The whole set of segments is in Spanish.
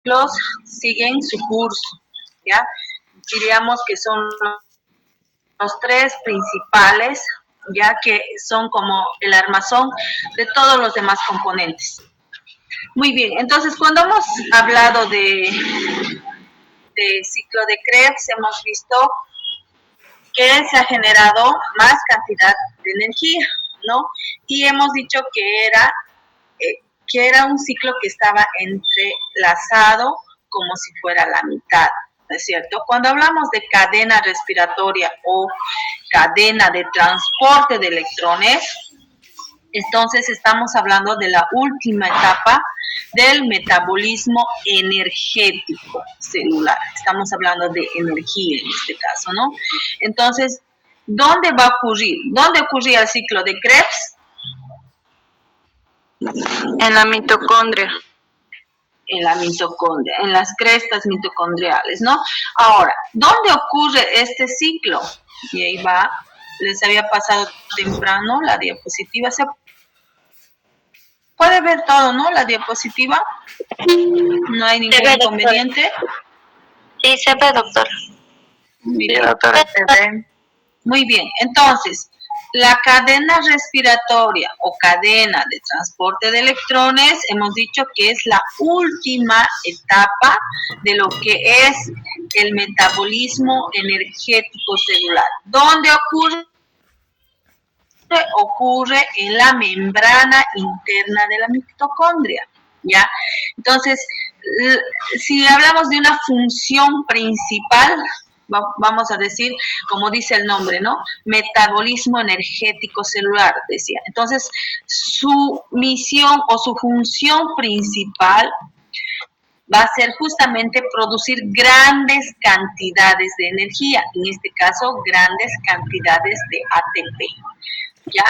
ciclos siguen su curso, ¿ya? Diríamos que son los tres principales, ya que son como el armazón de todos los demás componentes. Muy bien, entonces cuando hemos hablado de ciclo de Krebs, hemos visto que se ha generado más cantidad de energía, ¿no? Y hemos dicho que era un ciclo que estaba entrelazado como si fuera la mitad, ¿no es cierto? Cuando hablamos de cadena respiratoria o cadena de transporte de electrones, entonces estamos hablando de la última etapa del metabolismo energético celular. Estamos hablando de energía en este caso, ¿no? Entonces, ¿dónde va a ocurrir? ¿Dónde ocurría el ciclo de Krebs? En la mitocondria. En la mitocondria, en las crestas mitocondriales, ¿no? Ahora, ¿dónde ocurre este ciclo? Y ahí va, les había pasado temprano la diapositiva. ¿Se puede ver todo, no? La diapositiva. No hay ningún inconveniente. Sí, se ve, doctora. Muy bien. Muy bien, entonces, la cadena respiratoria o cadena de transporte de electrones, hemos dicho que es la última etapa de lo que es el metabolismo energético celular. ¿Dónde ocurre? Ocurre en la membrana interna de la mitocondria, ¿ya? Entonces, si hablamos de una función principal, vamos a decir, como dice el nombre, ¿no? Metabolismo energético celular, decía. Entonces, su misión o su función principal va a ser justamente producir grandes cantidades de energía, en este caso, grandes cantidades de ATP. Ya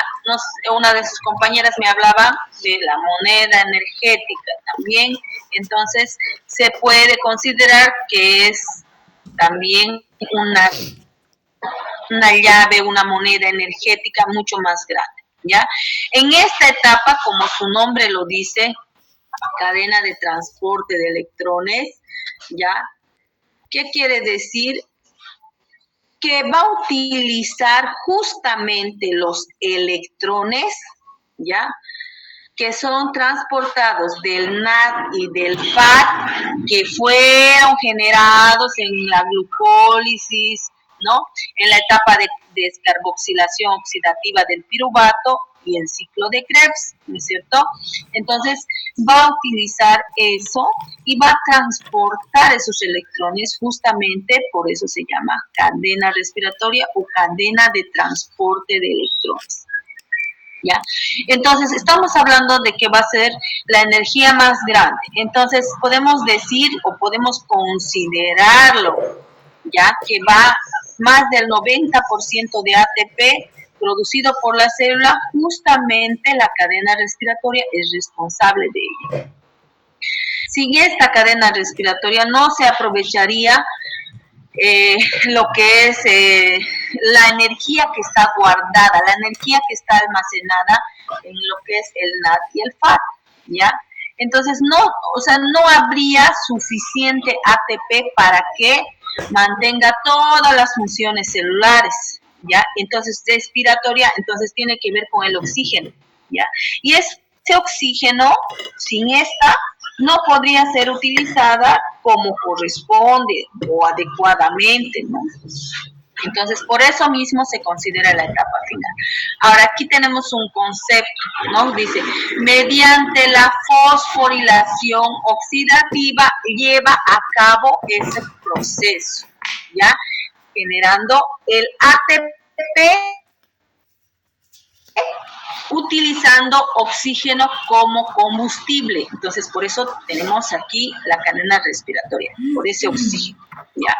una de sus compañeras me hablaba de la moneda energética también, entonces se puede considerar que es también una llave, una moneda energética mucho más grande, ¿ya? En esta etapa, como su nombre lo dice, cadena de transporte de electrones, ¿ya? ¿Qué quiere decir? Que va a utilizar justamente los electrones, ¿ya? Que son transportados del NAD y del FAT, que fueron generados en la glucólisis, ¿no? En la etapa de descarboxilación oxidativa del piruvato y el ciclo de Krebs, ¿no es cierto? Entonces, va a utilizar eso y va a transportar esos electrones, justamente por eso se llama cadena respiratoria o cadena de transporte de electrones. ¿Ya? Entonces, estamos hablando de que va a ser la energía más grande. Entonces, podemos decir o podemos considerarlo, ya que va más del 90% de ATP producido por la célula, justamente la cadena respiratoria es responsable de ello. Sin esta cadena respiratoria no se aprovecharía lo que es la energía que está guardada, la energía que está almacenada en lo que es el NAD y el FAT, ¿ya? Entonces, no habría suficiente ATP para que mantenga todas las funciones celulares, ¿ya? Entonces, respiratoria, entonces tiene que ver con el oxígeno, ¿ya? Y ese oxígeno, sin esta, no podría ser utilizada como corresponde o adecuadamente, ¿no? Entonces, por eso mismo se considera la etapa final. Ahora, aquí tenemos un concepto, ¿no? Dice, mediante la fosforilación oxidativa lleva a cabo ese proceso, ¿ya? Generando el ATP utilizando oxígeno como combustible. Entonces, por eso tenemos aquí la cadena respiratoria, por ese oxígeno, ¿ya?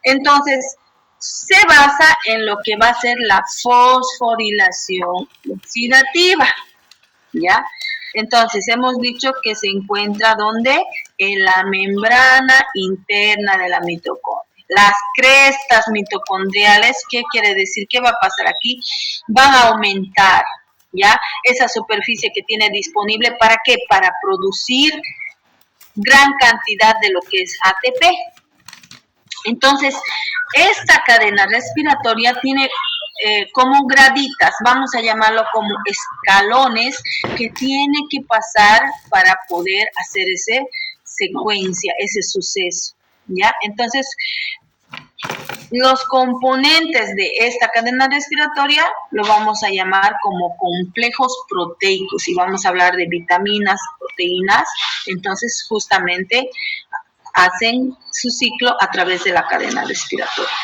Entonces, se basa en lo que va a ser la fosforilación oxidativa, ¿ya? Entonces, hemos dicho que se encuentra ¿dónde? En la membrana interna de la mitocondria. Las crestas mitocondriales, ¿qué quiere decir? ¿Qué va a pasar aquí? Van a aumentar, ¿ya? Esa superficie que tiene disponible, ¿para qué? Para producir gran cantidad de lo que es ATP. Entonces, esta cadena respiratoria tiene como graditas, vamos a llamarlo como escalones, que tiene que pasar para poder hacer esa secuencia, ese suceso, ¿ya? Entonces, los componentes de esta cadena respiratoria lo vamos a llamar como complejos proteicos y vamos a hablar de vitaminas, proteínas, entonces justamente hacen su ciclo a través de la cadena respiratoria.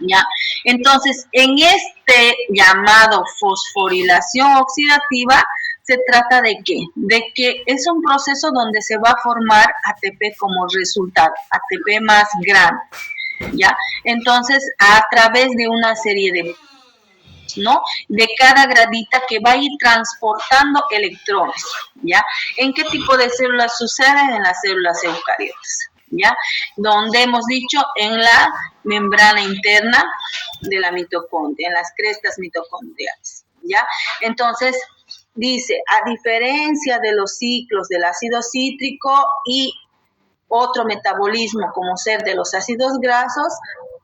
¿Ya? Entonces, en este llamado fosforilación oxidativa, se trata de ¿qué? De que es un proceso donde se va a formar ATP como resultado, ATP más grande, ¿ya? Entonces, a través de una serie de, ¿no? De cada gradita que va a ir transportando electrones, ¿ya? ¿En qué tipo de células sucede? En las células eucariotas, ¿ya? Donde hemos dicho en la membrana interna de la mitocondria, en las crestas mitocondriales, ¿ya? Entonces, dice, a diferencia de los ciclos del ácido cítrico y otro metabolismo como ser de los ácidos grasos,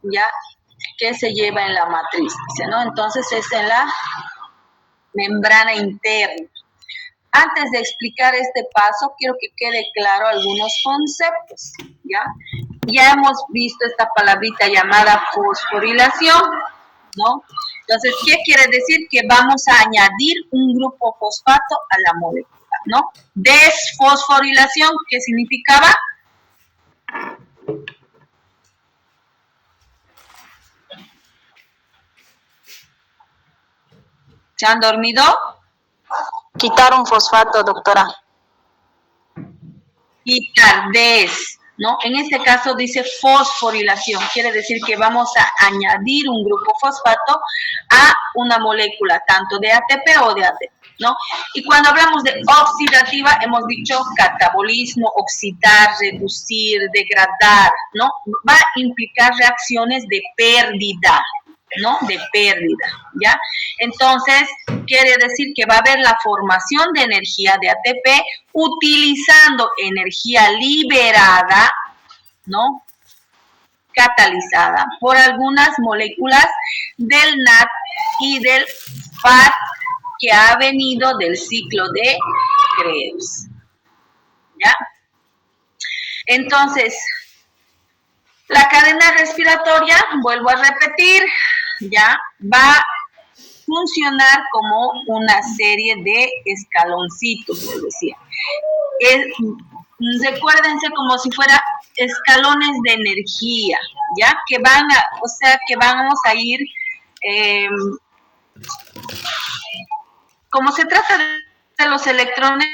¿ya? Que se lleva en la matriz, dice, ¿no? Entonces, es en la membrana interna. Antes de explicar este paso, quiero que quede claro algunos conceptos, ¿ya? Ya hemos visto esta palabrita llamada fosforilación, ¿no? Entonces, ¿qué quiere decir? Que vamos a añadir un grupo fosfato a la molécula, ¿no? Desfosforilación, ¿qué significaba? ¿Se han dormido? Quitar un fosfato, doctora. Quitar, ¿no? En este caso dice fosforilación, quiere decir que vamos a añadir un grupo fosfato a una molécula, tanto de ATP o de ATP, ¿no? Y cuando hablamos de oxidativa, hemos dicho catabolismo, oxidar, reducir, degradar, ¿no? Va a implicar reacciones de pérdida, ¿no? De pérdida, ¿ya? Entonces, quiere decir que va a haber la formación de energía de ATP utilizando energía liberada, ¿no? Catalizada por algunas moléculas del NAD y del FAD que ha venido del ciclo de Krebs, ¿ya? Entonces, la cadena respiratoria, vuelvo a repetir, ya va a funcionar como una serie de escaloncitos, les decía. Recuérdense como si fuera escalones de energía, ya que van a, o sea, que vamos a ir, como se trata de los electrones,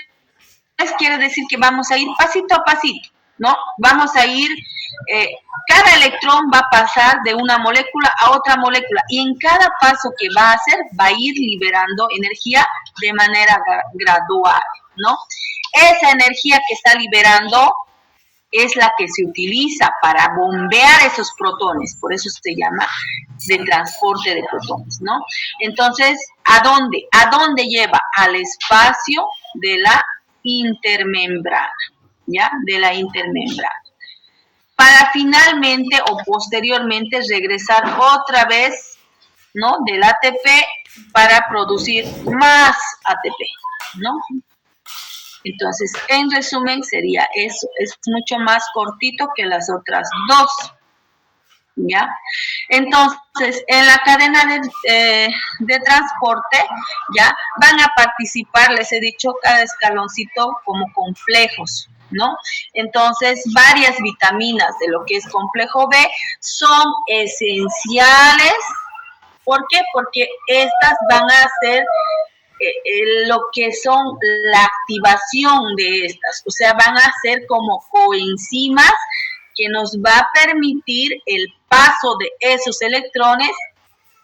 quiere decir que vamos a ir pasito a pasito, ¿no? Vamos a ir, cada electrón va a pasar de una molécula a otra molécula y en cada paso que va a hacer va a ir liberando energía de manera gradual, ¿no? Esa energía que está liberando es la que se utiliza para bombear esos protones, por eso se llama de transporte de protones, ¿no? Entonces, ¿a dónde? ¿A dónde lleva? Al espacio de la intermembrana, ¿ya? De la intermembrana. Para finalmente o posteriormente regresar otra vez, ¿no? Del ATP para producir más ATP, ¿no? Entonces, en resumen, sería eso. Es mucho más cortito que las otras dos, ¿ya? Entonces, en la cadena de transporte, ¿ya? Van a participar, les he dicho, cada escaloncito como complejos, ¿no? Entonces, varias vitaminas de lo que es complejo B son esenciales. ¿Por qué? Porque estas van a hacer lo que son la activación de estas, o sea, van a ser como coenzimas que nos va a permitir el paso de esos electrones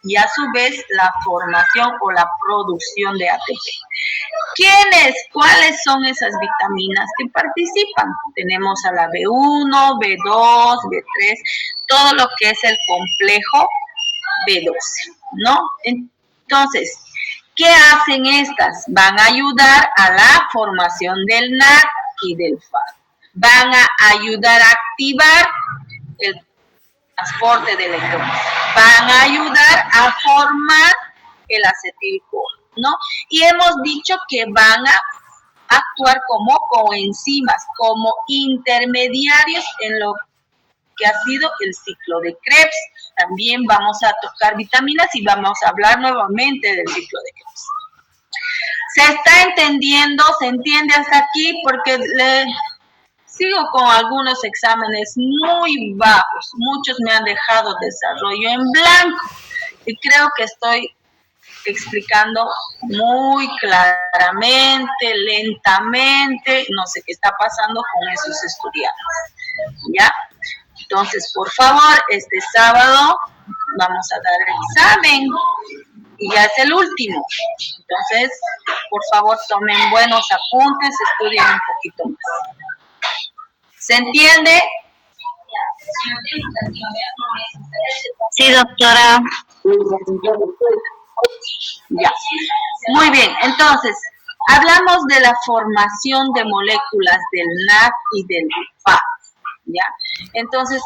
y a su vez la formación o la producción de ATP. ¿Cuáles son esas vitaminas que participan? Tenemos a la B1, B2, B3, todo lo que es el complejo B12, ¿no? Entonces, ¿qué hacen estas? Van a ayudar a la formación del NAD y del FAD. van a ayudar a activar el transporte de electrones, van a ayudar a formar el acetilcolor, ¿no? Y hemos dicho que van a actuar como coenzimas, como intermediarios en lo que ha sido el ciclo de Krebs. También vamos a tocar vitaminas y vamos a hablar nuevamente del ciclo de Krebs. ¿Se está entendiendo? ¿Se entiende hasta aquí? Porque sigo con algunos exámenes muy bajos. Muchos me han dejado desarrollo en blanco. Y creo que estoy explicando muy claramente, lentamente. No sé qué está pasando con esos estudiantes. ¿Ya? Entonces, por favor, este sábado vamos a dar el examen. Y ya es el último. Entonces, por favor, tomen buenos apuntes, estudien un poquito más. ¿Se entiende? Sí, doctora. Ya. Muy bien, entonces, hablamos de la formación de moléculas del NAD y del FAD. ¿Ya? Entonces,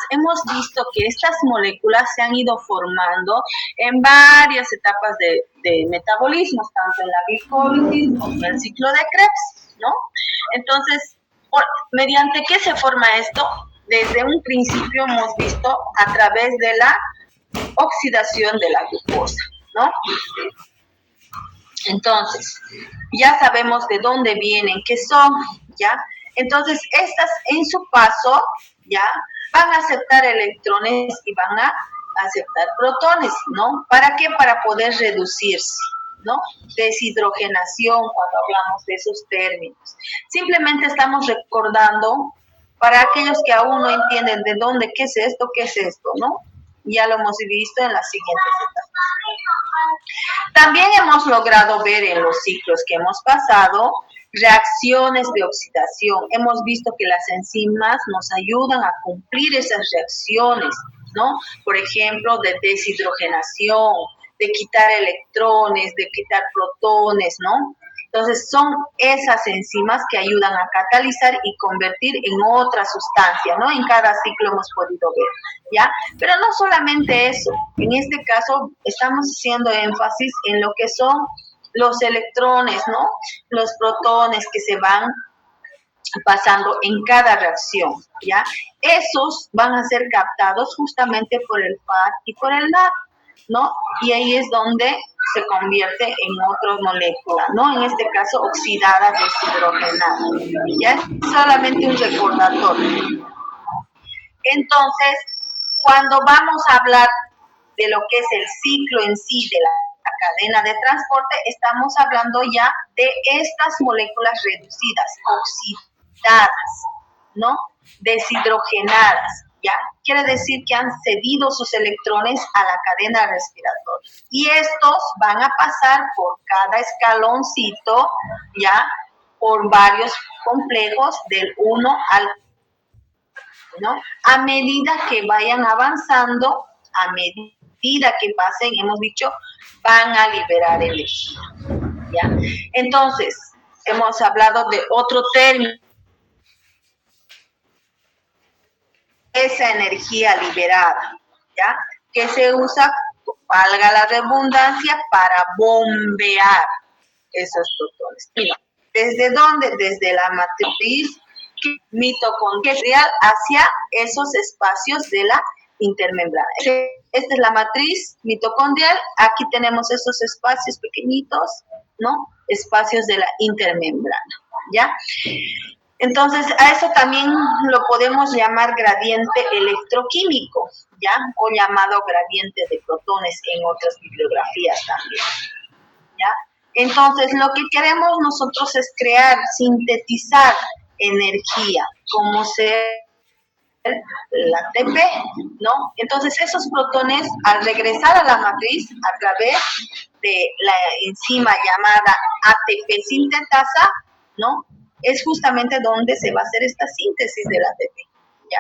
hemos visto que estas moléculas se han ido formando en varias etapas de metabolismos, tanto en la glicólisis como en el ciclo de Krebs, ¿no? Entonces, ¿mediante qué se forma esto? Desde un principio hemos visto a través de la oxidación de la glucosa, ¿no? Entonces, ya sabemos de dónde vienen, qué son, ¿ya? Entonces, estas en su paso, ¿ya? Van a aceptar electrones y van a aceptar protones, ¿no? ¿Para qué? Para poder reducirse, ¿no? Deshidrogenación, cuando hablamos de esos términos. Simplemente estamos recordando, para aquellos que aún no entienden de dónde, qué es esto, ¿no? Ya lo hemos visto en las siguientes etapas. También hemos logrado ver en los ciclos que hemos pasado reacciones de oxidación. Hemos visto que las enzimas nos ayudan a cumplir esas reacciones, ¿no? Por ejemplo, de deshidrogenación, de quitar electrones, de quitar protones, ¿no? Entonces, son esas enzimas que ayudan a catalizar y convertir en otra sustancia, ¿no? En cada ciclo hemos podido ver, ¿ya? Pero no solamente eso. En este caso, estamos haciendo énfasis en lo que son los electrones, ¿no? Los protones que se van pasando en cada reacción, ¿ya? Esos van a ser captados justamente por el FAD y por el NAD, ¿no? Y ahí es donde se convierte en otra molécula, ¿no? En este caso, oxidada deshidrogenada. Ya es solamente un recordatorio. Entonces, cuando vamos a hablar de lo que es el ciclo en sí de la cadena de transporte, estamos hablando ya de estas moléculas reducidas, oxidadas, ¿no? Deshidrogenadas. ¿Ya? Quiere decir que han cedido sus electrones a la cadena respiratoria. Y estos van a pasar por cada escaloncito, ¿ya? Por varios complejos del 1 al 4, ¿no? A medida que vayan avanzando, a medida que pasen, hemos dicho, van a liberar energía, ¿ya? Entonces, hemos hablado de otro término, esa energía liberada, ¿ya? Que se usa, valga la redundancia, para bombear esos protones. Mira, ¿desde dónde? Desde la matriz mitocondrial hacia esos espacios de la intermembrana. Esta es la matriz mitocondrial, aquí tenemos esos espacios pequeñitos, ¿no? Espacios de la intermembrana, ¿ya? Entonces, a eso también lo podemos llamar gradiente electroquímico, ¿ya? O llamado gradiente de protones en otras bibliografías también, ¿ya? Entonces, lo que queremos nosotros es crear, sintetizar energía, como ser el ATP, ¿no? Entonces, esos protones, al regresar a la matriz, a través de la enzima llamada ATP sintetasa, ¿no? Es justamente donde se va a hacer esta síntesis del ATP, ¿ya?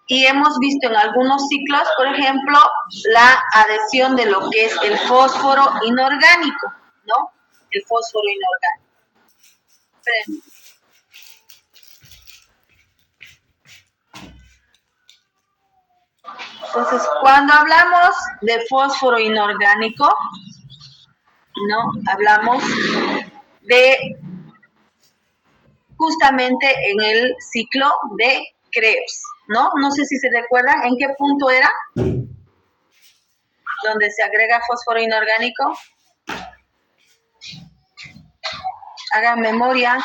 Y hemos visto en algunos ciclos, por ejemplo, la adhesión de lo que es el fósforo inorgánico, ¿no? El fósforo inorgánico. Entonces, cuando hablamos de fósforo inorgánico, ¿no? Hablamos de justamente en el ciclo de Krebs, ¿no? No sé si se recuerdan en qué punto era donde se agrega fósforo inorgánico. Hagan memoria.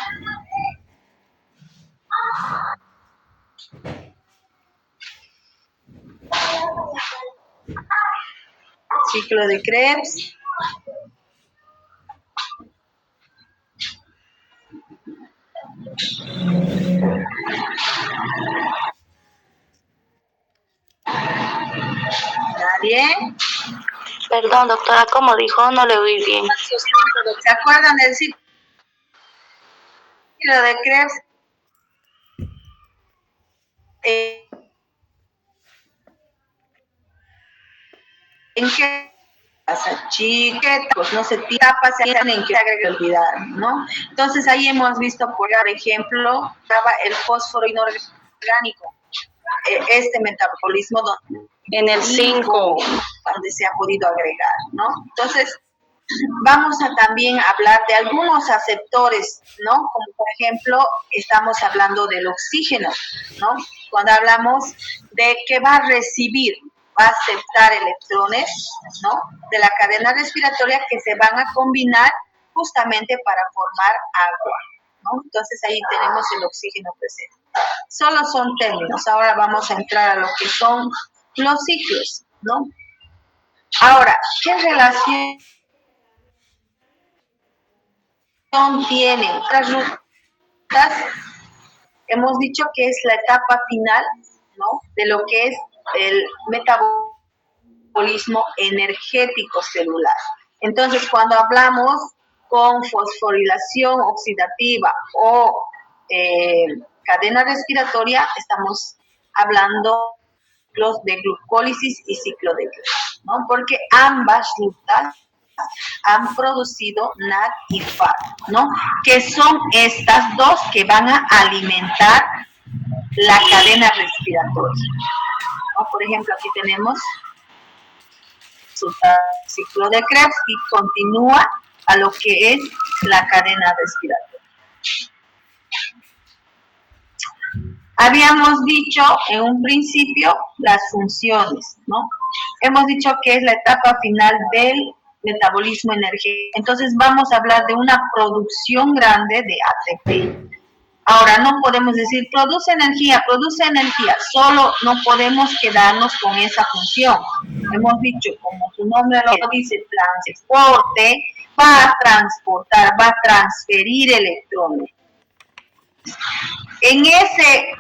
Ciclo de Krebs. ¿Nadie? Perdón, doctora, ¿cómo dijo? No le oí bien. ¿Se acuerdan del ciclo de Krebs? ¿En qué pasa? Chiquetos, no se tapa, se hacen en que se agrega olvidar, ¿no? Entonces ahí hemos visto, por ejemplo, el fósforo inorgánico, este metabolismo En el 5. donde se ha podido agregar, ¿no? Entonces, vamos a también hablar de algunos aceptores, ¿no? Como por ejemplo, estamos hablando del oxígeno, ¿no? Cuando hablamos de que va a recibir, va a aceptar electrones, ¿no? De la cadena respiratoria que se van a combinar justamente para formar agua, ¿no? Entonces ahí tenemos el oxígeno presente. Solo son términos. Ahora vamos a entrar a lo que son los ciclos, ¿no? Ahora, ¿qué relación tienen las rutas? Hemos dicho que es la etapa final, ¿no? De lo que es el metabolismo energético celular. Entonces, cuando hablamos con fosforilación oxidativa o cadena respiratoria, estamos hablando de glucólisis y ciclo de Krebs, ¿no? Porque ambas rutas han producido NAD y FAD, ¿no? Que son estas dos que van a alimentar la cadena respiratoria, ¿no? Por ejemplo, aquí tenemos su ciclo de Krebs y continúa a lo que es la cadena respiratoria. Habíamos dicho en un principio las funciones, ¿no? Hemos dicho que es la etapa final del metabolismo energético. Entonces vamos a hablar de una producción grande de ATP. Ahora no podemos decir produce energía, solo no podemos quedarnos con esa función. Hemos dicho, como su nombre lo dice, transporte, va a transportar, va a transferir electrones. En ese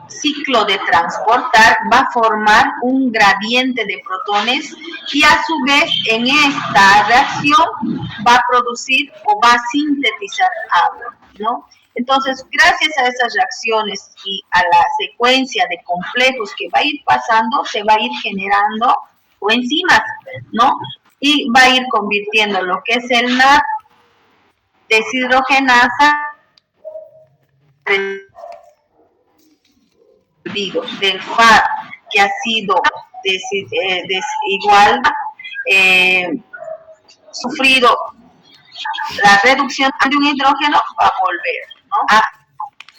ciclo de transportar va a formar un gradiente de protones y a su vez en esta reacción va a producir o va a sintetizar agua, ¿no? Entonces, gracias a esas reacciones y a la secuencia de complejos que va a ir pasando, se va a ir generando coenzimas, ¿no? Y va a ir convirtiendo lo que es el NAD, deshidrogenasa, del FAD que ha sido desigual, sufrido la reducción de un hidrógeno, va a volver, ¿no?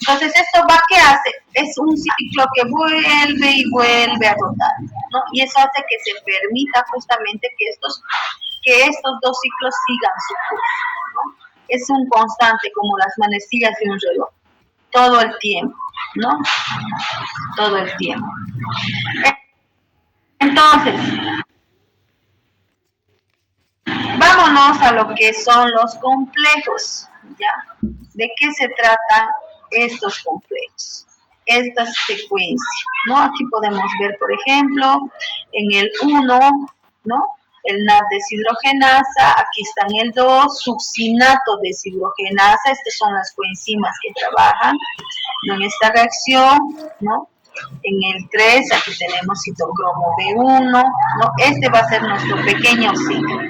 Entonces, ¿esto va qué hace? Es un ciclo que vuelve y vuelve a rotar, ¿no? Y eso hace que se permita justamente que estos dos ciclos sigan su curso, ¿no? Es un constante como las manecillas de un reloj, todo el tiempo, ¿no? Todo el tiempo. Entonces, vámonos a lo que son los complejos, ¿ya? ¿De qué se tratan estos complejos? Estas secuencias, ¿no? Aquí podemos ver, por ejemplo, en el 1, ¿no? El NAD deshidrogenasa, aquí está en el 2, succinato deshidrogenasa, estas son las coenzimas que trabajan en esta reacción, ¿no? En el 3, aquí tenemos citocromo B1, ¿no? Este va a ser nuestro pequeño ciclo.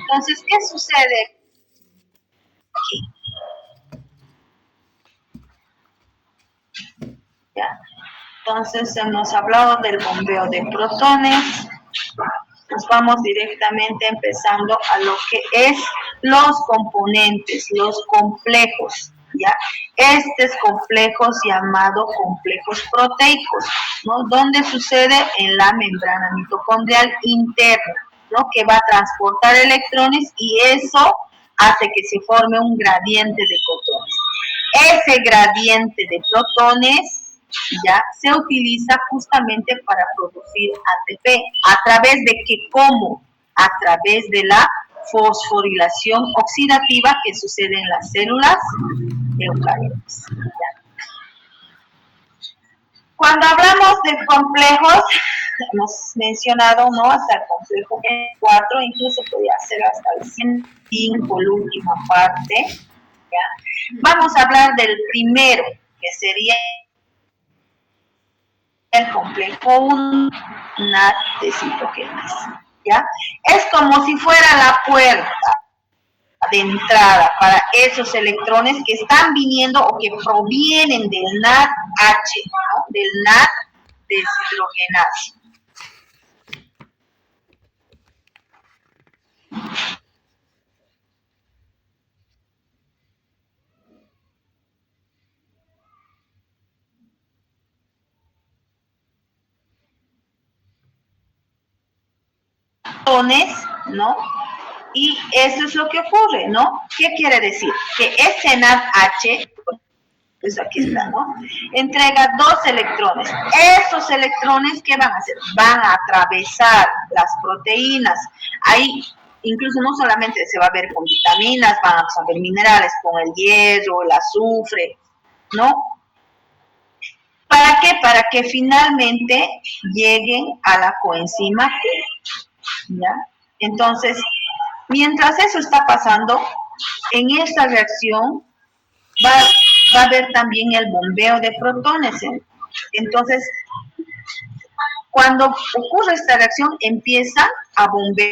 Entonces, ¿qué sucede aquí? ¿Ya? Entonces hemos hablado del bombeo de protones. Nos vamos directamente empezando a lo que es los componentes, los complejos, ¿ya? Estos complejos llamados complejos proteicos, ¿no? Donde sucede en la membrana mitocondrial interna, ¿no? Que va a transportar electrones y eso hace que se forme un gradiente de protones. Ese gradiente de protones ya se utiliza justamente para producir ATP. ¿A través de qué? ¿Cómo? A través de la fosforilación oxidativa que sucede en las células eucariotas. Cuando hablamos de complejos, hemos mencionado, ¿no? Hasta el complejo 4, incluso podría ser hasta el 105, la última parte. ¿Ya? Vamos a hablar del primero, que sería el complejo 1, NAD deshidrogenasa, ¿ya? Es como si fuera la puerta de entrada para esos electrones que están viniendo o que provienen del NADH, ¿no? Del NAD deshidrogenasa. ¿No? Y eso es lo que ocurre, ¿no? ¿Qué quiere decir? Que ese NADH, pues aquí está, ¿no? Entrega 2 electrones. Esos electrones, ¿qué van a hacer? Van a atravesar las proteínas. Ahí, incluso no solamente se va a ver con vitaminas, van a ver minerales, con el hierro, el azufre, ¿no? ¿Para qué? Para que finalmente lleguen a la coenzima Q, ¿ya? Entonces, mientras eso está pasando, en esta reacción va a haber también el bombeo de protones. Entonces, cuando ocurre esta reacción, empieza a bombear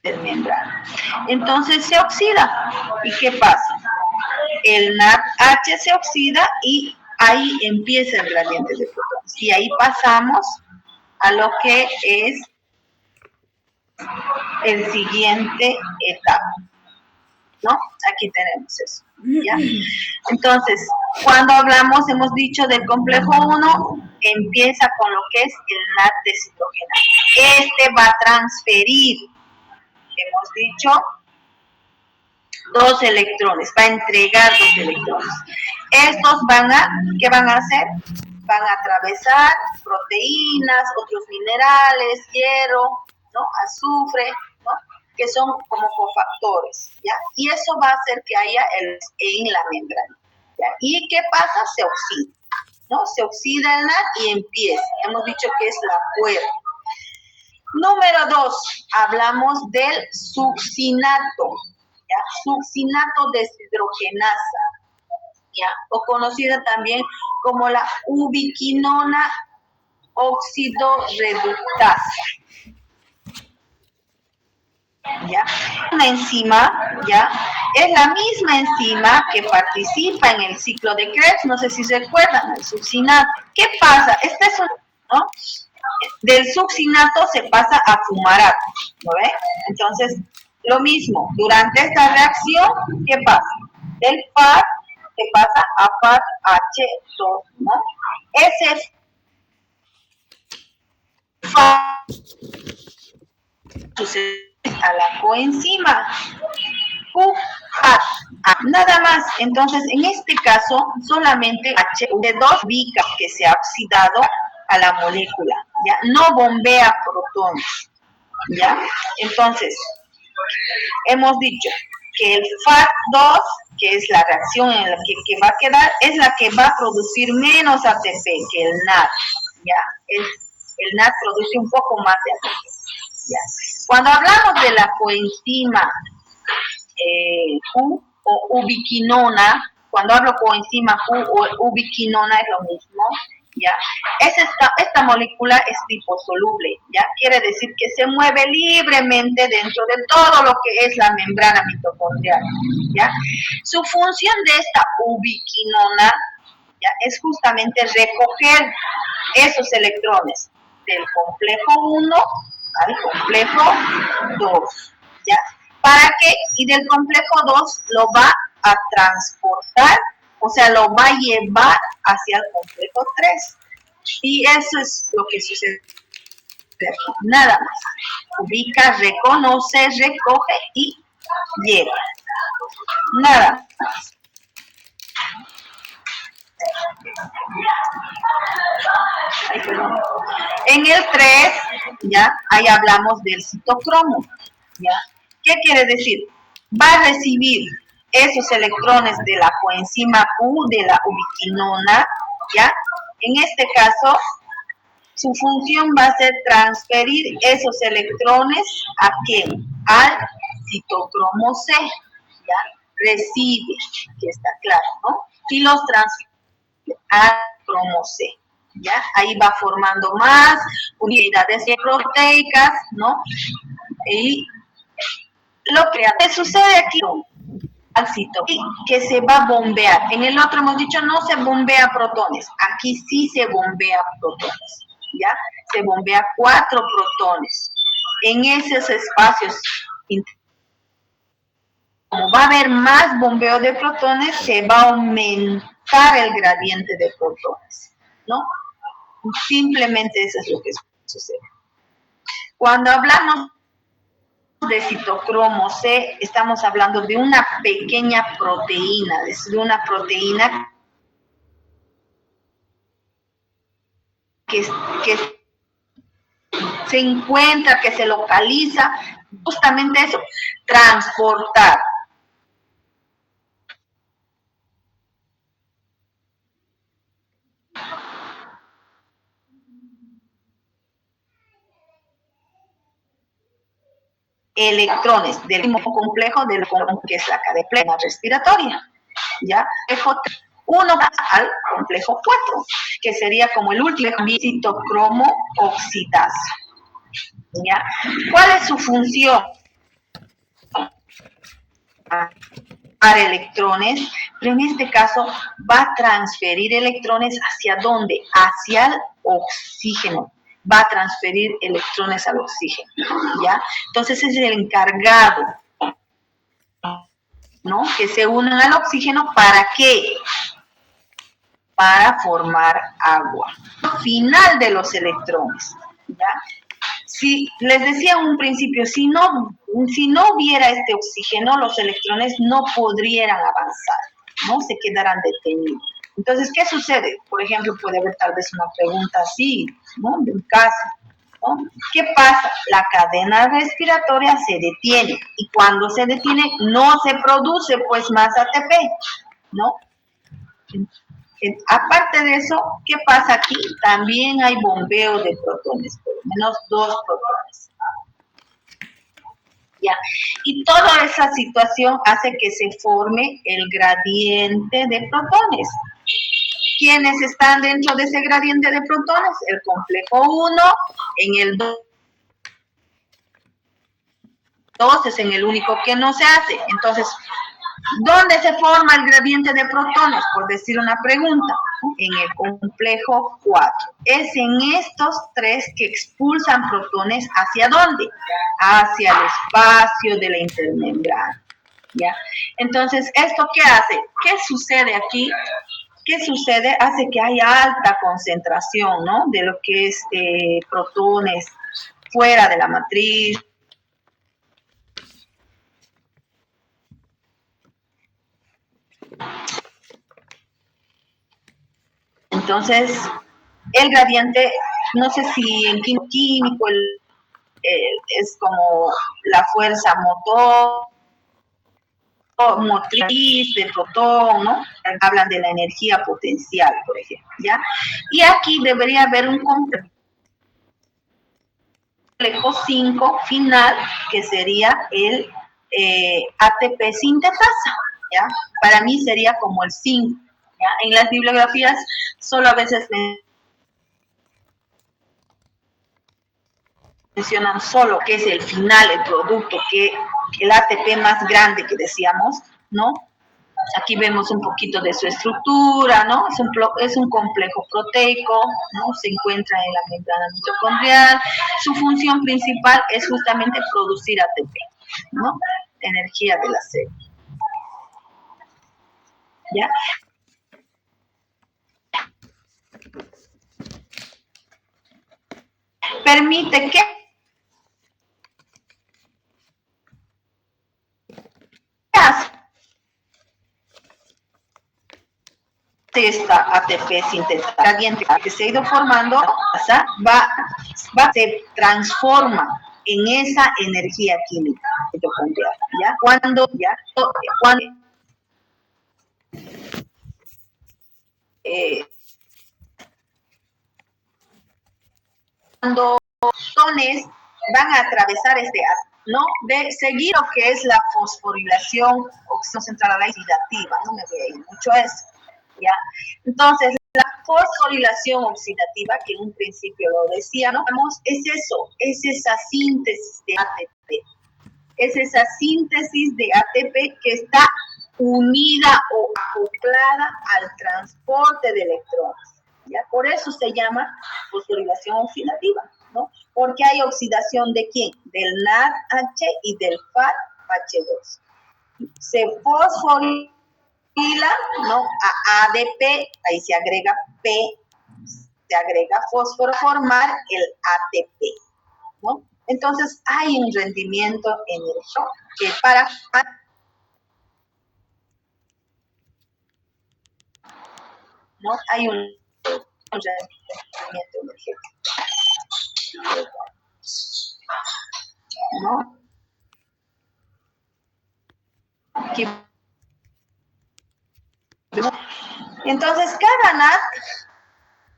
la membrana. Entonces se oxida. ¿Y qué pasa? El NADH se oxida y ahí empieza el gradiente de protones. Y ahí pasamos a lo que es el siguiente etapa, ¿no? Aquí tenemos eso, ¿ya? Entonces, cuando hablamos, hemos dicho del complejo 1, empieza con lo que es el NAD deshidrogenasa. Este va a transferir, hemos dicho, 2 electrones, va a entregar 2 electrones. Estos ¿qué van a hacer? Van a atravesar proteínas, otros minerales, hierro, ¿no? Azufre, ¿no? Que son como cofactores, ¿ya? Y eso va a hacer que haya en la membrana, ¿ya? ¿Y qué pasa? Se oxida, ¿no? Se oxida el NAD y empieza. Hemos dicho que es la puerta. Número 2, hablamos del succinato, ¿ya? Succinato deshidrogenasa, ¿ya? O conocida también como la ubiquinona oxidorreductasa, ¿ya? Una enzima, ¿ya? Es la misma enzima que participa en el ciclo de Krebs, no sé si se recuerdan, el succinato. ¿Qué pasa? Este es un, ¿no? Del succinato se pasa a fumarato, ¿no ve? Entonces, lo mismo, durante esta reacción, ¿qué pasa? Del FAD se pasa a FADH2, ¿no? Ese FAD sucede a la coenzima QHAT. Nada más, entonces en este caso solamente H2 ubica que se ha oxidado a la molécula, ¿ya? No bombea protones, ¿ya? Entonces, hemos dicho que el FAT2, que es la reacción en la que va a quedar, es la que va a producir menos ATP que el NAD, ¿ya? El NAD produce un poco más de ATP, ¿ya? Cuando hablamos de la coenzima Q o ubiquinona, cuando hablo coenzima Q o ubiquinona es lo mismo, ¿ya? Esta molécula es liposoluble, ¿ya? Quiere decir que se mueve libremente dentro de todo lo que es la membrana mitocondrial, ¿ya? Su función de esta ubiquinona, ¿ya? Es justamente recoger esos electrones del complejo 1 al complejo 2, ¿ya? ¿Para qué? Y del complejo 2 lo va a transportar, o sea, lo va a llevar hacia el complejo 3. Y eso es lo que sucede aquí. Nada más. Ubica, reconoce, recoge y lleva. Nada más. Ay, perdón. En el 3, ya, ahí hablamos del citocromo, ¿ya? ¿Qué quiere decir? Va a recibir esos electrones de la coenzima Q, de la ubiquinona, ¿ya? En este caso, su función va a ser transferir esos electrones ¿a quién? Al citocromo C, ¿ya? Recibe, que está claro, ¿no? Y los transfiere al cromo C, ¿ya? Ahí va formando más unidades proteicas, ¿no? Y lo que sucede aquí al citocromo, que se va a bombear. En el otro hemos dicho no se bombea protones, aquí sí se bombea protones, ¿ya? Se bombea 4 protones. En esos espacios, como va a haber más bombeo de protones, se va a aumentar el gradiente de protones, ¿no? Simplemente eso es lo que sucede. Cuando hablamos de citocromo C, estamos hablando de una pequeña proteína, de una proteína que se encuentra, que se localiza, justamente eso, transportar electrones del mismo complejo del que es la cadena respiratoria, ¿ya? Uno al complejo 4, que sería como el último citocromo oxidasa, ¿ya? ¿Cuál es su función? Para electrones, pero en este caso va a transferir electrones ¿hacia dónde? Hacia el oxígeno. Va a transferir electrones al oxígeno, ¿ya? Entonces es el encargado, ¿no? Que se unan al oxígeno, ¿para qué? Para formar agua. Final de los electrones, ¿ya? Si les decía en un principio, si no hubiera este oxígeno, los electrones no podrían avanzar, ¿no? Se quedarán detenidos. Entonces, ¿qué sucede? Por ejemplo, puede haber tal vez una pregunta así, ¿no? De un caso, ¿no? ¿Qué pasa? La cadena respiratoria se detiene y cuando se detiene no se produce pues más ATP, ¿no? Aparte de eso, ¿qué pasa aquí? También hay bombeo de protones, por lo menos 2 protones. ¿Ya? Y toda esa situación hace que se forme el gradiente de protones. ¿Quiénes están dentro de ese gradiente de protones? El complejo 1, en el 2 es en el único que no se hace. Entonces, ¿dónde se forma el gradiente de protones? Por decir una pregunta, en el complejo 4. Es en estos 3 que expulsan protones, ¿hacia dónde? Hacia el espacio de la intermembrana, ¿ya? Entonces, ¿esto qué hace? ¿Qué sucede aquí? ¿Qué sucede? Hace que haya alta concentración, ¿no? De lo que es protones fuera de la matriz. Entonces, el gradiente, no sé si en químico es como la fuerza motriz del protón, ¿no? Hablan de la energía potencial, por ejemplo, ¿ya? Y aquí debería haber un complejo 5 final, que sería el ATP sintetasa, ¿ya? Para mí sería como el 5, ¿ya? En las bibliografías solo a veces mencionan solo que es el final, el producto, que el ATP más grande que decíamos, ¿no? Aquí vemos un poquito de su estructura, ¿no? Es un complejo proteico, ¿no? Se encuentra en la membrana mitocondrial. Su función principal es justamente producir ATP, ¿no? Energía de la célula. ¿Ya? Permite que esta ATP sintetizada caliente que se ha ido formando, se transforma en esa energía química mitocondrial, ¿ya? Cuando fotones van a atravesar ¿no? De seguir lo que es la fosforilación oxidativo oxidativa, no me voy a ir mucho a eso, ¿ya? Entonces, la fosforilación oxidativa, que en un principio lo decíamos, es eso, es esa síntesis de ATP. Es esa síntesis de ATP que está unida o acoplada al transporte de electrones, ¿ya? Por eso se llama fosforilación oxidativa, ¿no? Porque hay oxidación de ¿quién? Del NADH y del FADH2. Se fosforila, ¿no? A ADP, ahí se agrega P, se agrega fósforo, formar el ATP, ¿no? Entonces hay un rendimiento energético que ¿no? Hay un rendimiento energético, ¿no? Aquí. Entonces, cada NAT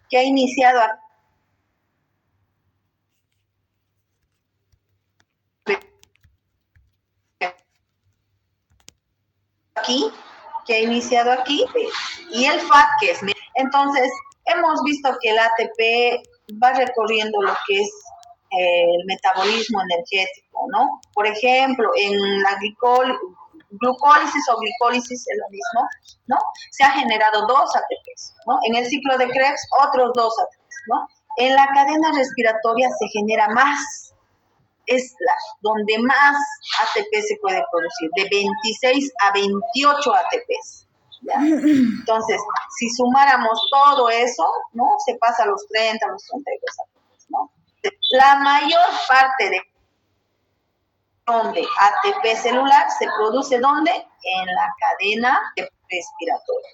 que ha iniciado aquí, y el FAT que es. Entonces, hemos visto que el ATP va recorriendo lo que es el metabolismo energético, ¿no? Por ejemplo, en la glucólisis o glicólisis es lo mismo, ¿no? Se ha generado 2 ATPs, ¿no? En el ciclo de Krebs, otros 2 ATPs, ¿no? En la cadena respiratoria se genera más, es donde más ATP se puede producir, de 26 a 28 ATPs, ¿ya? Entonces, si sumáramos todo eso, ¿no? Se pasa a los 30, a los 32 ATPs, ¿no? La mayor parte de ATP celular se produce ¿dónde? En la cadena respiratoria,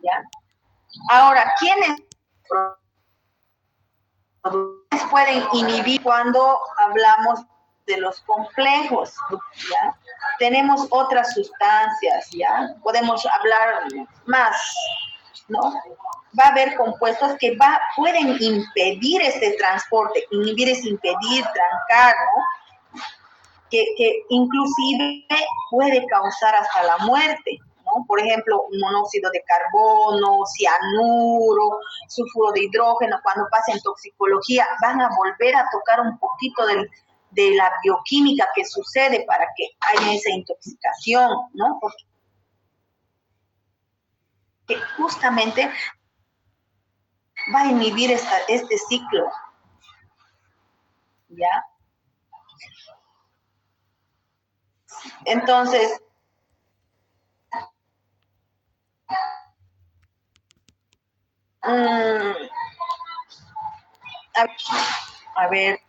¿ya? Ahora, ¿quiénes pueden inhibir cuando hablamos de los complejos, ¿ya? Tenemos otras sustancias, ¿ya? Podemos hablar más, ¿no? Va a haber compuestos que pueden impedir este transporte. Inhibir es impedir, trancar, ¿no? Que inclusive puede causar hasta la muerte, ¿no? Por ejemplo, monóxido de carbono, cianuro, sulfuro de hidrógeno, cuando pasen toxicología, van a volver a tocar un poquito de la bioquímica que sucede para que haya esa intoxicación, ¿no? Porque justamente va a inhibir este ciclo, ¿ya? Entonces, a ver,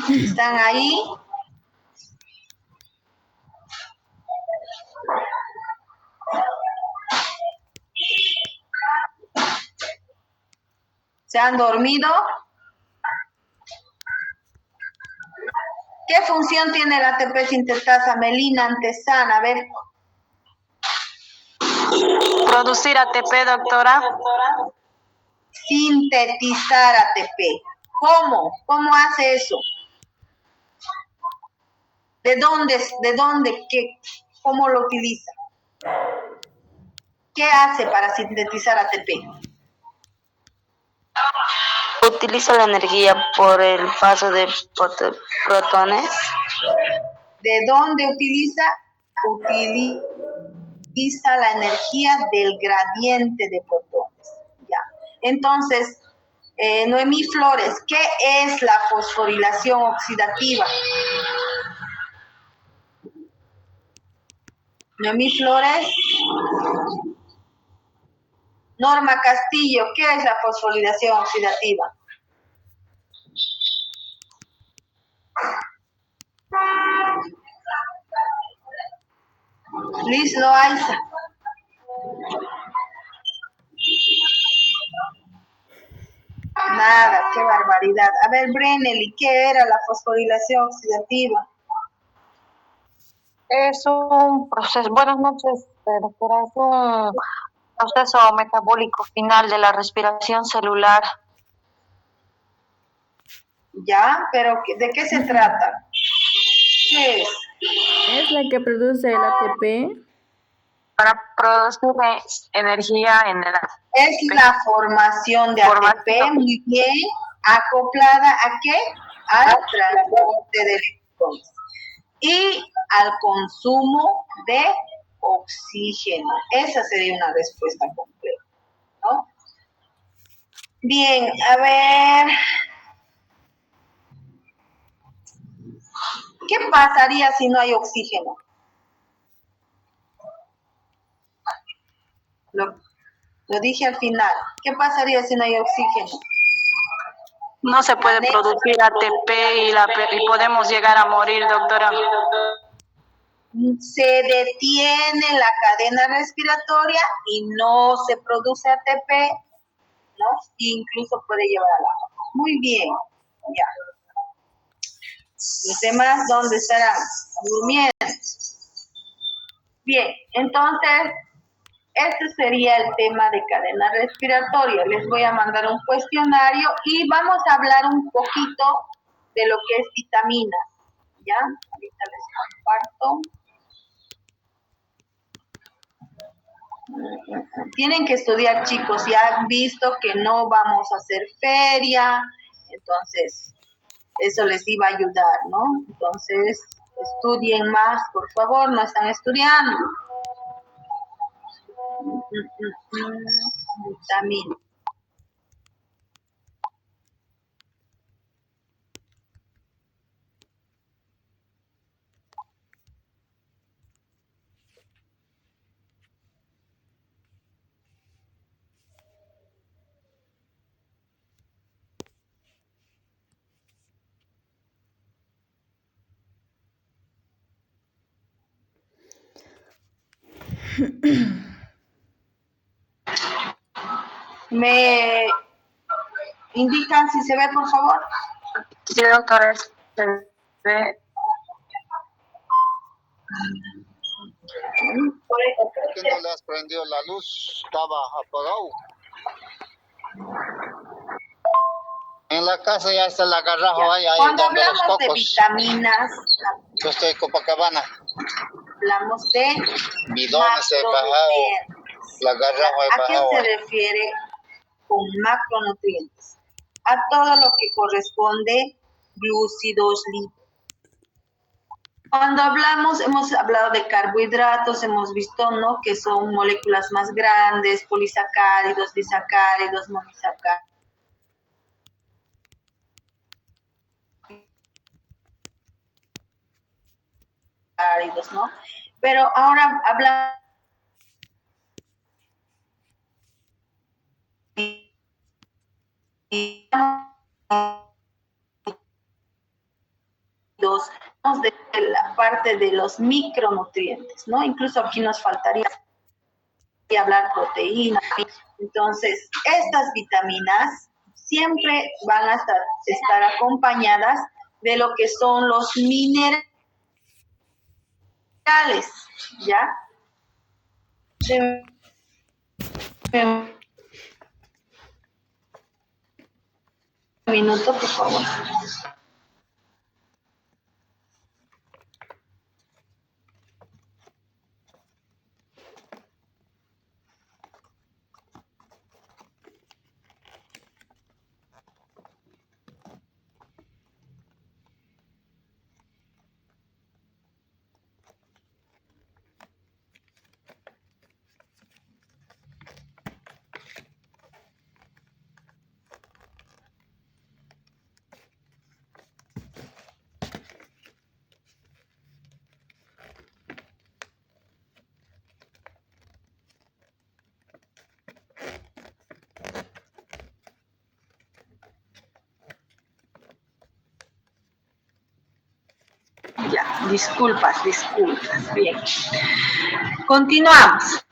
¿están ahí? ¿Se han dormido? ¿Qué función tiene la ATP sintetasa, Melina Antesana? A ver. Producir ATP, doctora. Sintetizar ATP. ¿Cómo? ¿Cómo hace eso? ¿De dónde? ¿Cómo lo utiliza? ¿Qué hace para sintetizar ATP? Utiliza la energía por el paso de protones. ¿De dónde utiliza? Utiliza la energía del gradiente de protones. ¿Ya? Entonces, Noemí Flores, ¿qué es la fosforilación oxidativa? Noemí Flores. Norma Castillo, ¿qué es la fosforilación oxidativa? Liz Loaiza. Nada, qué barbaridad. A ver, Brennelly, ¿qué era la fosforilación oxidativa? Es un proceso, buenas noches, doctora, es un proceso metabólico final de la respiración celular. Ya, pero ¿de qué se trata? ¿Qué es? Es la que produce el ATP. Para producir energía en el Es la formación de ATP, muy bien, acoplada ¿a qué? Al transporte de electrones y al consumo de oxígeno. Esa sería una respuesta completa, ¿no? Bien, a ver, ¿qué pasaría si no hay oxígeno? Lo dije al final. ¿Qué pasaría si no hay oxígeno? No se puede producir ATP y podemos llegar a morir, doctora. Se detiene la cadena respiratoria y no se produce ATP, ¿no? Incluso puede llevar a la muerte. Muy bien, ya. Los demás, ¿dónde estarán? Durmiendo. Bien, entonces, este sería el tema de cadena respiratoria. Les voy a mandar un cuestionario y vamos a hablar un poquito de lo que es vitaminas. ¿Ya? Ahorita les comparto. Tienen que estudiar, chicos. Ya han visto que no vamos a hacer feria, entonces eso les iba a ayudar, ¿no? Entonces, estudien más, por favor, no están estudiando. Vitamina. ¿Me indican si se ve, por favor? Sí, doctora, se ve. ¿Por qué no le has prendido la luz? Estaba apagado. En la casa ya está la garrafa ahí Cuando donde los hablamos de cocos. vitaminas, Yo estoy en Copacabana. hablamos de Bidones he bajado. La garrafa he ¿A qué bajado. se refiere con macronutrientes? A todo lo que corresponde glúcidos, lípidos. Cuando hemos hablado de carbohidratos, hemos visto, ¿no?, que son moléculas más grandes, polisacáridos, disacáridos, monosacáridos. ¿No? Pero ahora hablamos de la parte de los micronutrientes, ¿no? Incluso aquí nos faltaría hablar proteínas. Entonces, estas vitaminas siempre van a estar acompañadas de lo que son los minerales, ¿ya? Un minuto, por favor. Disculpas. Bien. Continuamos.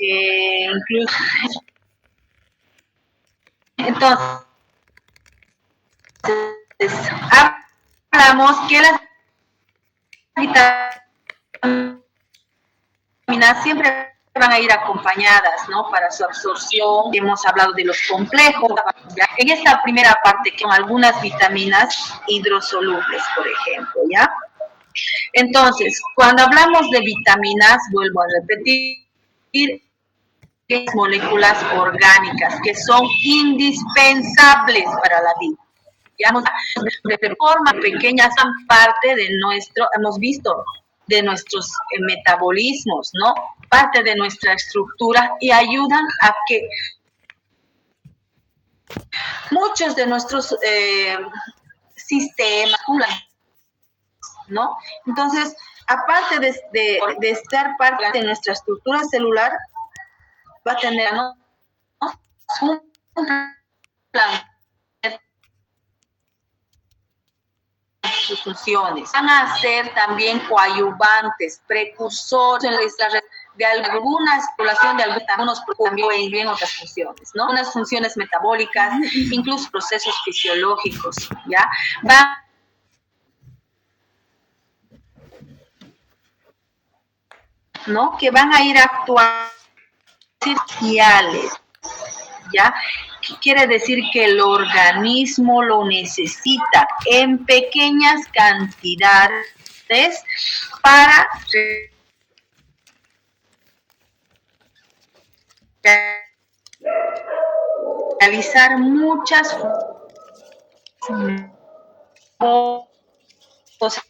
Incluso, entonces, hablamos que las vitaminas siempre van a ir acompañadas, ¿no? Para su absorción. Hemos hablado de los complejos. ¿Ya? En esta primera parte, que son algunas vitaminas hidrosolubles, por ejemplo, ¿ya? Entonces, cuando hablamos de vitaminas, vuelvo a repetir, moléculas orgánicas que son indispensables para la vida. Ya de forma pequeña son parte de nuestro, hemos visto, de nuestros metabolismos, ¿no? Parte de nuestra estructura y ayudan a que muchos de nuestros sistemas, ¿no? Entonces, aparte de estar parte de nuestra estructura celular, va a tener, ¿no? un plan sus funciones. Van a ser también coadyuvantes, precursores de alguna población, de algunos también otras funciones, ¿no? Unas funciones metabólicas, incluso procesos fisiológicos, ¿ya? ¿No? Que van a ir a actuar esenciales, ¿ya? ¿Qué quiere decir? Que el organismo lo necesita en pequeñas cantidades para realizar muchas cosas.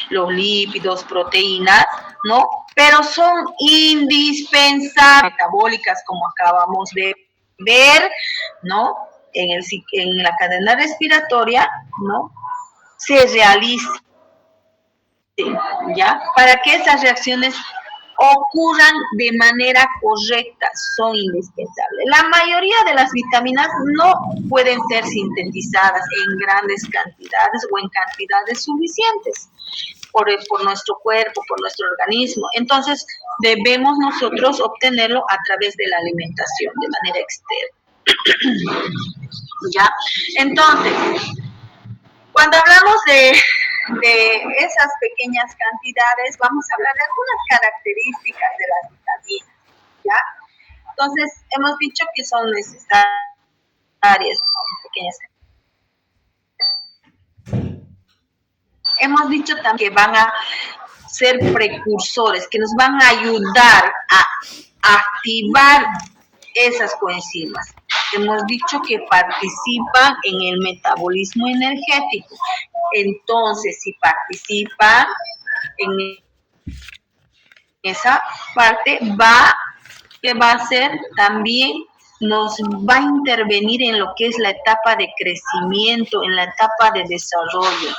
Los lípidos, proteínas, ¿no? Pero son indispensables, metabólicas, como acabamos de ver, ¿no? En la cadena respiratoria, ¿no? Se realiza, ¿ya? Para que esas reacciones ocurran de manera correcta, son indispensables. La mayoría de las vitaminas no pueden ser sintetizadas en grandes cantidades o en cantidades suficientes por nuestro cuerpo, por nuestro organismo. Entonces, debemos nosotros obtenerlo a través de la alimentación, de manera externa. ¿Ya? Entonces, cuando hablamos de esas pequeñas cantidades, vamos a hablar de algunas características de las vitaminas, ¿ya? Entonces, hemos dicho que son necesarias, ¿no? Pequeñas. Hemos dicho también que van a ser precursores, que nos van a ayudar a activar esas coenzimas. Hemos dicho que participan en el metabolismo energético. Entonces, si participan en esa parte, ¿qué va a hacer? También nos va a intervenir en lo que es la etapa de crecimiento, en la etapa de desarrollo.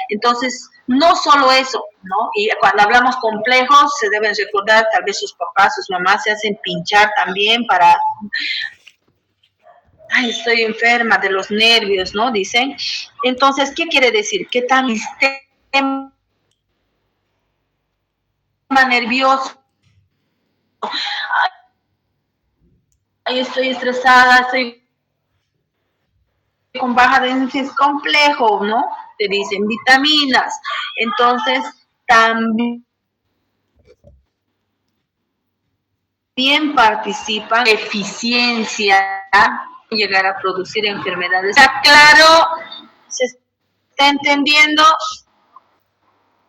Entonces, no solo eso, ¿no? Y cuando hablamos complejos, se deben recordar, tal vez sus papás, sus mamás se hacen pinchar también para... Ay, estoy enferma de los nervios, ¿no? Dicen. Entonces, ¿qué quiere decir? ¿Qué tan sistema nervioso? Ay, estoy estresada, estoy con baja densidad, es complejo, ¿no? Te dicen vitaminas. Entonces, también participan eficiencia, llegar a producir enfermedades. ¿Está claro? ¿Se está entendiendo?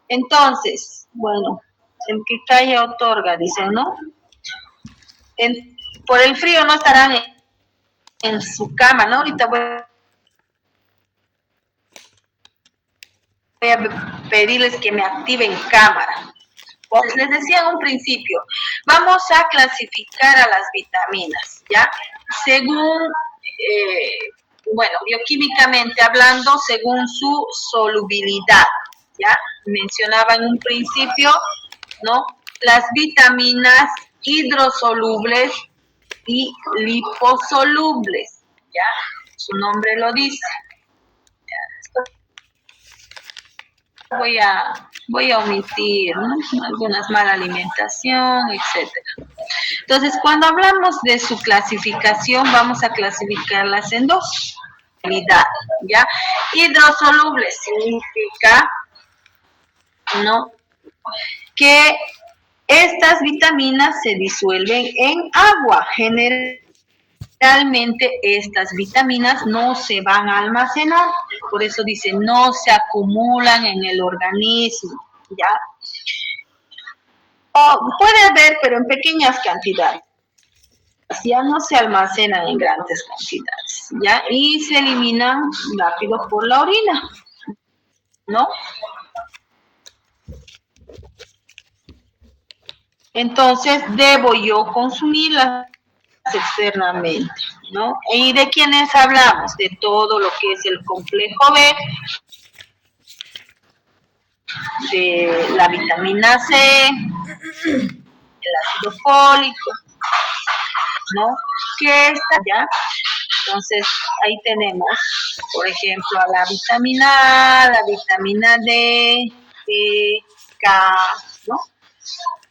Entonces, bueno, el que calla otorga, dicen, ¿no? Por el frío no estarán en su cama, ¿no? Ahorita voy a pedirles que me activen cámara. Pues les decía en un principio, vamos a clasificar a las vitaminas, ¿ya? Según, bueno, bioquímicamente hablando, según su solubilidad, ¿ya? mencionaba en un principio, ¿no? Las vitaminas hidrosolubles y liposolubles, ¿ya? Su nombre lo dice. Voy a omitir, ¿no? Algunas mala alimentación, etcétera. Entonces, cuando hablamos de su clasificación, vamos a clasificarlas en dos. ¿Ya? Hidrosoluble significa, ¿no?, que estas vitaminas se disuelven en agua. Generalmente estas vitaminas no se van a almacenar, por eso dice no se acumulan en el organismo, ¿ya? O puede haber, pero en pequeñas cantidades. Ya no se almacenan en grandes cantidades, ¿ya? Y se eliminan rápido por la orina, ¿no? Entonces, debo yo consumirlas externamente, ¿no? ¿Y de quiénes hablamos? De todo lo que es el complejo B, de la vitamina C, el ácido fólico, ¿no? Que está ya. Entonces, ahí tenemos, por ejemplo, a la vitamina A, la vitamina D, E, K, ¿no?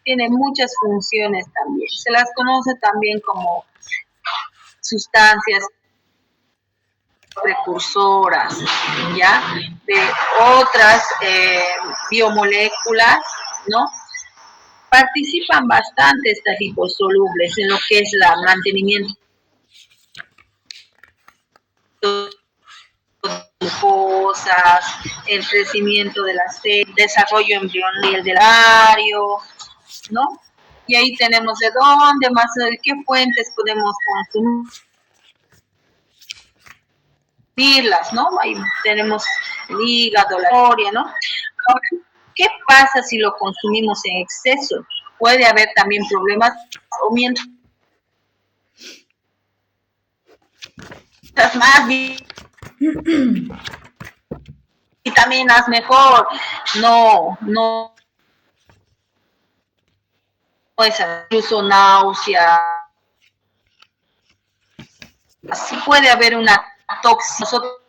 Tiene muchas funciones también. Se las conoce también como sustancias precursoras, ¿ya? De otras biomoléculas, ¿no? Participan bastante estas liposolubles en lo que es el mantenimiento de glucosas, el crecimiento de la célula, desarrollo embrional del ovario, ¿no? Y ahí tenemos de dónde más, de qué fuentes podemos consumirlas, ¿no? Ahí tenemos el hígado, la tiroides, ¿no? Ahora, ¿qué pasa si lo consumimos en exceso? Puede haber también problemas o mientras más vitaminas mejor. No es incluso náusea. Así puede haber una toxina. Nosotros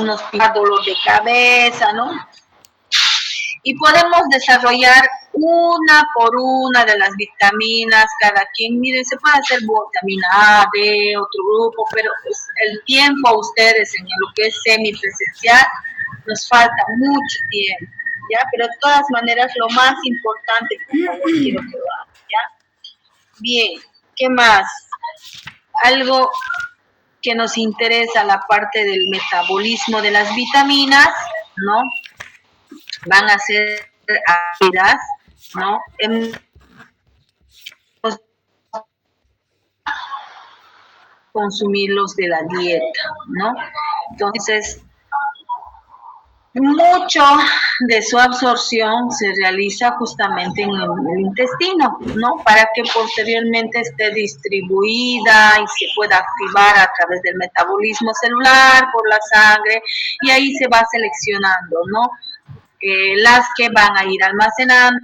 nos pica dolor de cabeza, ¿no? Y podemos desarrollar una por una de las vitaminas, cada quien, miren, se puede hacer vitamina A, B, otro grupo, pero pues el tiempo a ustedes en lo que es semipresencial nos falta mucho tiempo, ¿ya? Pero de todas maneras lo más importante, por favor, quiero que lo hagan, ¿ya? Bien, ¿qué más? Algo que nos interesa, la parte del metabolismo de las vitaminas, ¿no? Van a ser ácidas, ¿no? Consumirlos de la dieta, ¿no? Entonces, mucho de su absorción se realiza justamente en el intestino, ¿no? Para que posteriormente esté distribuida y se pueda activar a través del metabolismo celular, por la sangre, y ahí se va seleccionando, ¿no? Las que van a ir almacenando,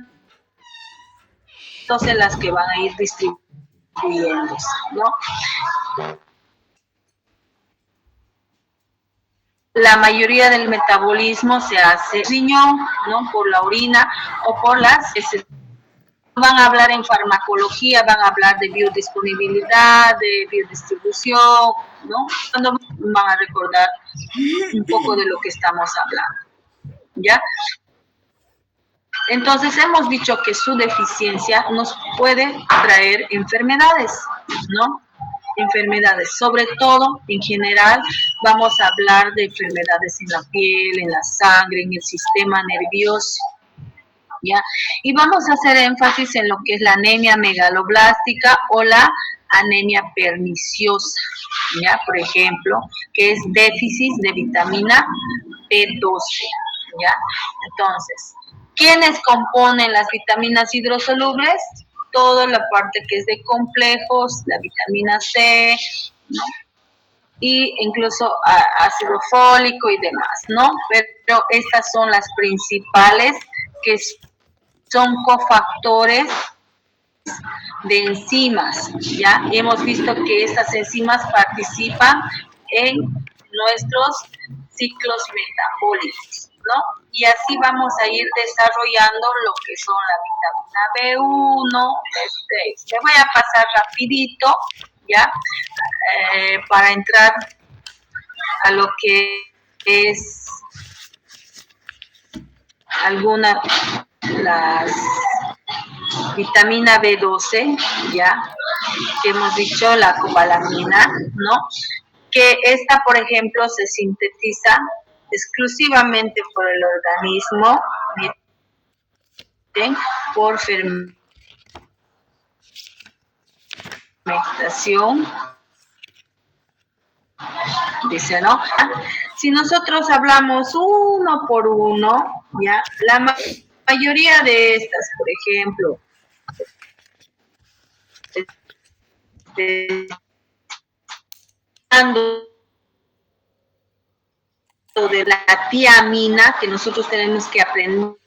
entonces las que van a ir distribuyéndose, ¿no? La mayoría del metabolismo se hace riñón, ¿no? Por la orina o por las heces. Van a hablar en farmacología, van a hablar de biodisponibilidad, de biodistribución, ¿no? Cuando van a recordar un poco de lo que estamos hablando, ¿ya? Entonces hemos dicho que su deficiencia nos puede traer enfermedades, ¿no? Enfermedades, sobre todo en general vamos a hablar de enfermedades en la piel, en la sangre, en el sistema nervioso, ¿ya? Y vamos a hacer énfasis en lo que es la anemia megaloblástica o la anemia perniciosa, ¿ya? Por ejemplo, que es déficit de vitamina B12, ¿ya? Entonces, ¿quiénes componen las vitaminas hidrosolubles? Toda la parte que es de complejos, la vitamina C, ¿no? y incluso ácido fólico y demás, ¿no? Pero estas son las principales que son cofactores de enzimas, ¿ya? Hemos visto que estas enzimas participan en nuestros ciclos metabólicos, ¿no? Y así vamos a ir desarrollando lo que son la vitamina B1, B6. Te voy a pasar rapidito, ¿ya? Para entrar a lo que es las vitamina B12, ya, que hemos dicho, la cobalamina, ¿no? Que esta, por ejemplo, se sintetiza exclusivamente por el organismo, por fermentación, dice, ¿no? Si nosotros hablamos uno por uno, ya, la mayoría de estas, por ejemplo, de la tiamina, que nosotros tenemos que aprender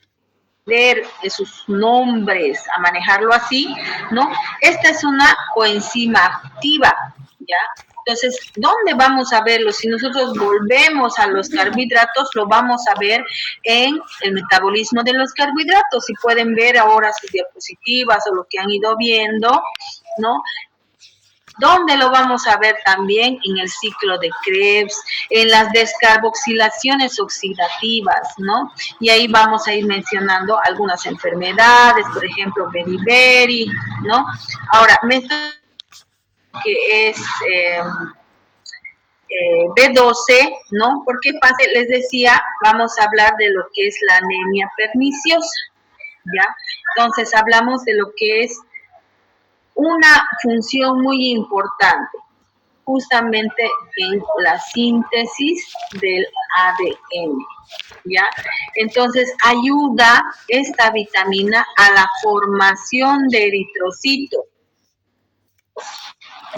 sus nombres, a manejarlo así, ¿no? Esta es una coenzima activa, ¿ya? Entonces, ¿dónde vamos a verlo? Si nosotros volvemos a los carbohidratos, lo vamos a ver en el metabolismo de los carbohidratos. Si pueden ver ahora sus diapositivas o lo que han ido viendo, ¿no? ¿Dónde lo vamos a ver también? En el ciclo de Krebs, en las descarboxilaciones oxidativas, ¿no? Y ahí vamos a ir mencionando algunas enfermedades, por ejemplo, beriberi, ¿no? Ahora, que es B12, ¿no? Porque les decía, vamos a hablar de lo que es la anemia perniciosa, ¿ya? Entonces, hablamos de lo que es una función muy importante, justamente en la síntesis del ADN, ¿ya? Entonces, ayuda esta vitamina a la formación de eritrocitos,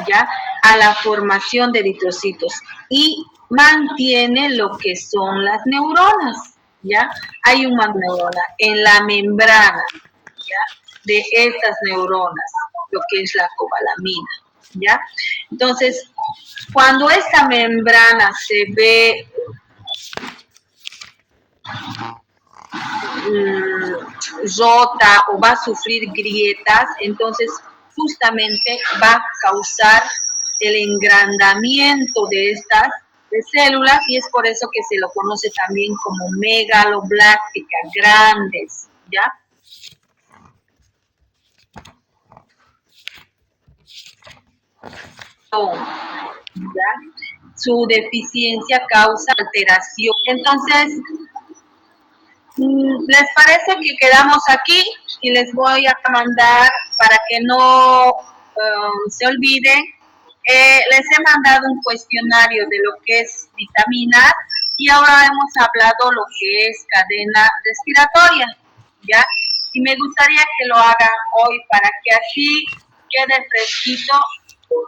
¿ya? A la formación de eritrocitos y mantiene lo que son las neuronas, ¿ya? Hay una neurona en la membrana, ¿ya? De estas neuronas, lo que es la cobalamina, ¿ya? Entonces, cuando esta membrana se ve rota o va a sufrir grietas, entonces justamente va a causar el engrandamiento de estas células y es por eso que se lo conoce también como megaloblástica, grandes, ¿ya? ¿Ya? Su deficiencia causa alteración. Entonces, ¿les parece que quedamos aquí? Y les voy a mandar, para que no se olviden, les he mandado un cuestionario de lo que es vitaminas y ahora hemos hablado lo que es cadena respiratoria, ¿ya? Y me gustaría que lo hagan hoy para que así quede fresquito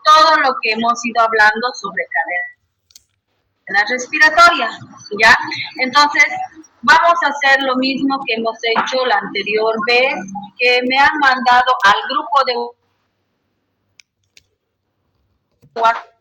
todo lo que hemos ido hablando sobre cadena respiratoria, ¿ya? Entonces, vamos a hacer lo mismo que hemos hecho la anterior vez, que me han mandado al grupo de WhatsApp